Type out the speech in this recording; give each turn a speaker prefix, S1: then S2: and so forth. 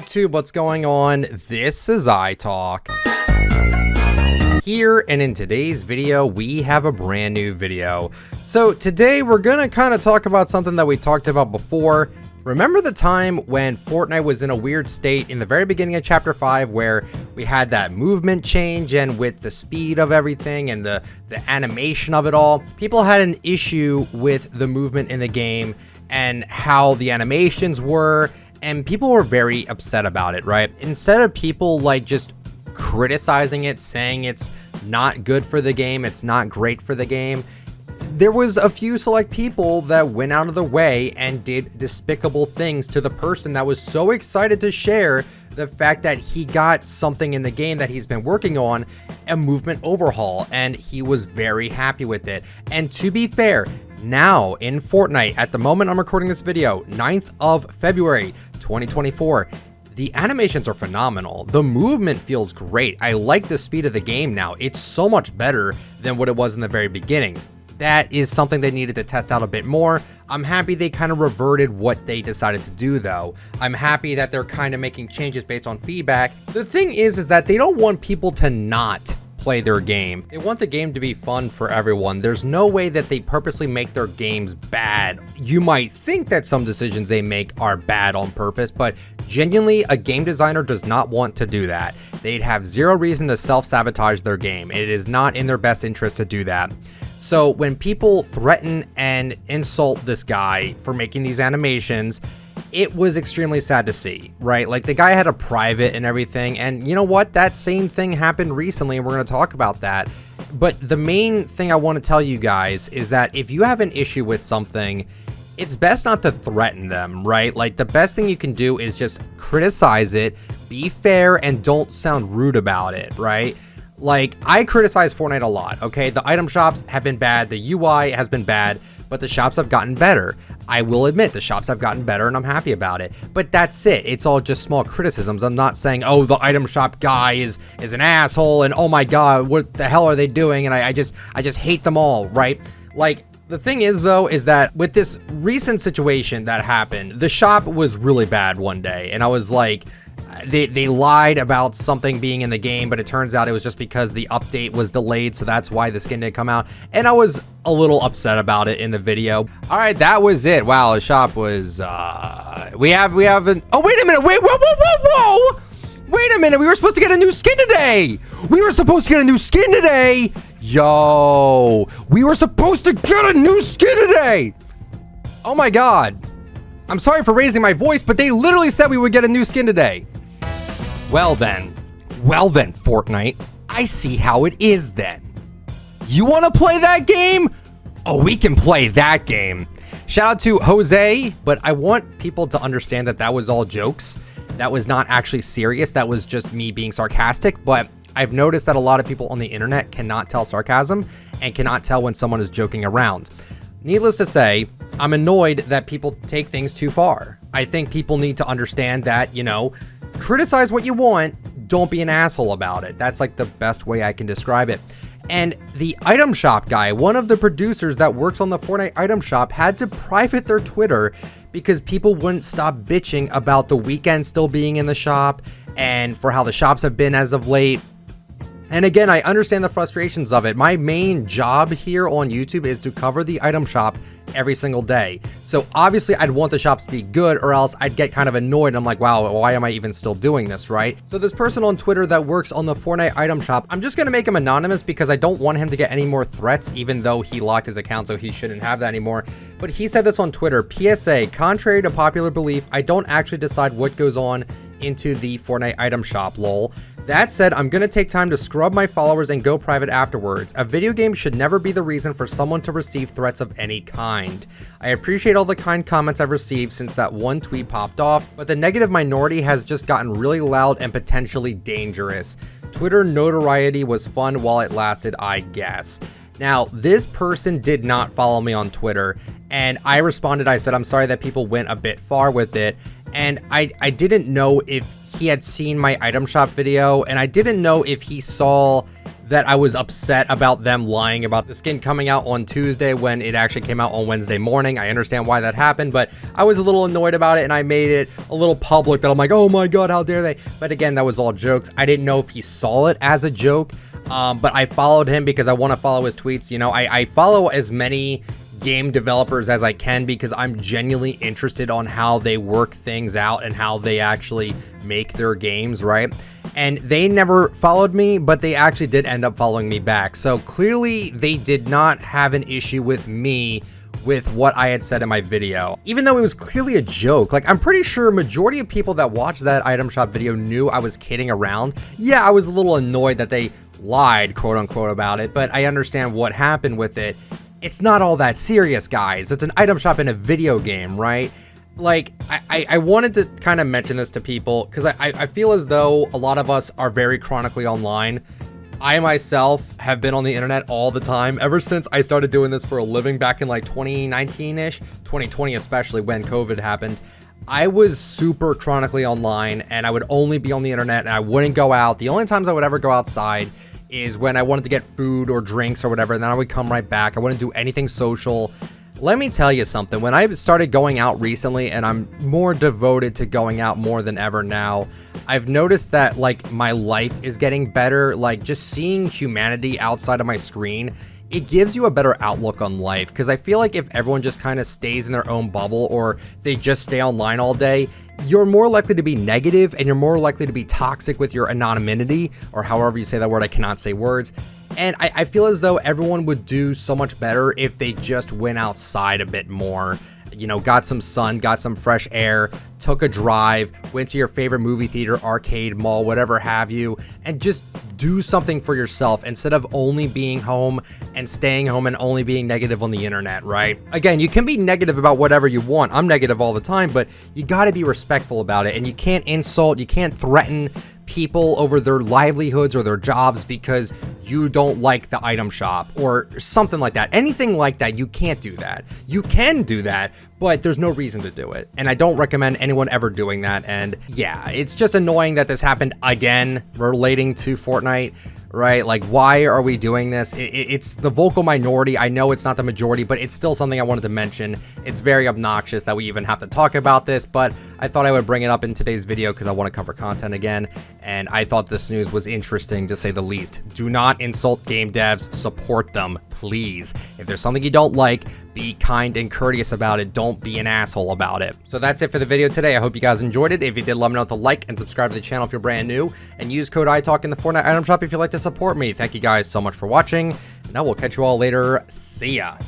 S1: YouTube, what's going on? This is iTalk. Here, and in today's video, we have a brand new video. So today we're gonna kind of talk about something that we talked about before. Remember the time when Fortnite was in a weird state in the very beginning of Chapter 5 where we had that movement change, and with the speed of everything and the animation of it all, people had an issue with the movement in the game and how the animations were, and people were very upset about it, right? Instead of people like just criticizing it, saying it's not good for the game, it's not great for the game, there was a few select people that went out of the way and did despicable things to the person that was so excited to share the fact that he got something in the game that he's been working on, a movement overhaul, and he was very happy with it. And to be fair, now in Fortnite, at the moment I'm recording this video, 9th of February 2024, the animations are phenomenal. The movement feels great. I like the speed of the game now. It's so much better than what it was in the very beginning. That is something they needed to test out a bit more. I'm happy they kind of reverted what they decided to do though. I'm happy that they're kind of making changes based on feedback. The thing is that they don't want people to not play their game. They want the game to be fun for everyone. There's no way that they purposely make their games bad. You might think that some decisions they make are bad on purpose, but genuinely, a game designer does not want to do that. They'd have zero reason to self-sabotage their game. It is not in their best interest to do that. So when people threaten and insult this guy for making these animations, it was extremely sad to see, right? Like, the guy had a private and everything, and you know what? That same thing happened recently, and we're going to talk about that. But the main thing I want to tell you guys is that if you have an issue with something, it's best not to threaten them, right? Like, the best thing you can do is just criticize it, be fair, and don't sound rude about it, right? Like, I criticize Fortnite a lot, okay? The item shops have been bad, the UI has been bad, but the shops have gotten better. I will admit the shops have gotten better and I'm happy about it, but that's it. It's all just small criticisms. I'm not saying, oh, the item shop guy is an asshole and oh my god, what the hell are they doing? And I just hate them all, right? Like, the thing is though, is that with this recent situation that happened, the shop was really bad one day, and I was like, they lied about something being in the game, but it turns out it was just because the update was delayed, so that's why the skin didn't come out, and I was a little upset about it in the video. All right, that was it. Wow, the shop was we have an oh, wait a minute, wait, whoa, wait a minute, we were supposed to get a new skin today. Yo, we were supposed to get a new skin today. Oh my god, I'm sorry for raising my voice, but they literally said we would get a new skin today. Well then, Fortnite, I see how it is then. You want to play that game? Oh, we can play that game. Shout out to Jose, but I want people to understand that that was all jokes. That was not actually serious. That was just me being sarcastic, but I've noticed that a lot of people on the internet cannot tell sarcasm and cannot tell when someone is joking around. Needless to say, I'm annoyed that people take things too far. I think people need to understand that, you know, criticize what you want, don't be an asshole about it. That's like the best way I can describe it. And the item shop guy, one of the producers that works on the Fortnite item shop, had to private their Twitter because people wouldn't stop bitching about the weekend still being in the shop and for how the shops have been as of late. And again, I understand the frustrations of it. My main job here on YouTube is to cover the item shop every single day. So obviously I'd want the shops to be good, or else I'd get kind of annoyed. I'm like, wow, why am I even still doing this, right? So this person on Twitter that works on the Fortnite item shop, I'm just gonna make him anonymous because I don't want him to get any more threats, even though he locked his account, so he shouldn't have that anymore. But he said this on Twitter: PSA, contrary to popular belief, I don't actually decide what goes on into the Fortnite item shop, lol. That said, I'm gonna take time to scrub my followers and go private afterwards. A video game should never be the reason for someone to receive threats of any kind. I appreciate all the kind comments I've received since that one tweet popped off, but the negative minority has just gotten really loud and potentially dangerous. Twitter notoriety was fun while it lasted, I guess. Now, this person did not follow me on Twitter, and I responded, I said, I'm sorry that people went a bit far with it, and I didn't know if he had seen my item shop video, and I didn't know if he saw that I was upset about them lying about the skin coming out on Tuesday when it actually came out on Wednesday morning. I understand why that happened, but I was a little annoyed about it, and I made it a little public that I'm like, oh my god, how dare they. But again, that was all jokes. I didn't know if he saw it as a joke, but I followed him because I want to follow his tweets. You know, I follow as many game developers as I can because I'm genuinely interested on how they work things out and how they actually make their games, right? And they never followed me, but they actually did end up following me back. So clearly they did not have an issue with me with what I had said in my video, even though it was clearly a joke. Like, I'm pretty sure majority of people that watched that item shop video knew I was kidding around. Yeah, I was a little annoyed that they lied, quote unquote, about it, but I understand what happened with it. It's not all that serious, guys. It's an item shop in a video game, right? Like, I wanted to kind of mention this to people because I feel as though a lot of us are very chronically online. I myself have been on the internet all the time ever since I started doing this for a living back in like 2019-ish, 2020 especially, when COVID happened. I was super chronically online, and I would only be on the internet, and I wouldn't go out. The only times I would ever go outside is when I wanted to get food or drinks or whatever, and then I would come right back. I wouldn't do anything social. Let me tell you something. When I started going out recently, and I'm more devoted to going out more than ever now, I've noticed that, like, my life is getting better. Like, just seeing humanity outside of my screen, it gives you a better outlook on life. Because I feel like if everyone just kind of stays in their own bubble, or they just stay online all day, you're more likely to be negative, and you're more likely to be toxic with your anonymity, or however you say that word. I cannot say words. And I feel as though everyone would do so much better if they just went outside a bit more. You know, got some sun, got some fresh air, took a drive, went to your favorite movie theater, arcade, mall, whatever have you, and just do something for yourself instead of only being home and staying home and only being negative on the internet, right? Again, you can be negative about whatever you want. I'm negative all the time, but you got to be respectful about it, and you can't insult, you can't threaten people over their livelihoods or their jobs because you don't like the item shop or something like that. Anything like that, you can't do that. You can do that, but there's no reason to do it. And I don't recommend anyone ever doing that. And yeah, it's just annoying that this happened again relating to Fortnite, right? Like, why are we doing this? It's the vocal minority. I know it's not the majority, but it's still something I wanted to mention. It's very obnoxious that we even have to talk about this, but I thought I would bring it up in today's video because I want to cover content again, and I thought this news was interesting to say the least. Do not insult game devs. Support them, please. If there's something you don't like, be kind and courteous about it. Don't be an asshole about it. So that's it for the video today. I hope you guys enjoyed it. If you did, let me know to like and subscribe to the channel if you're brand new, and use code ITALK in the Fortnite item shop if you'd like to support me. Thank you guys so much for watching, and I will catch you all later. See ya.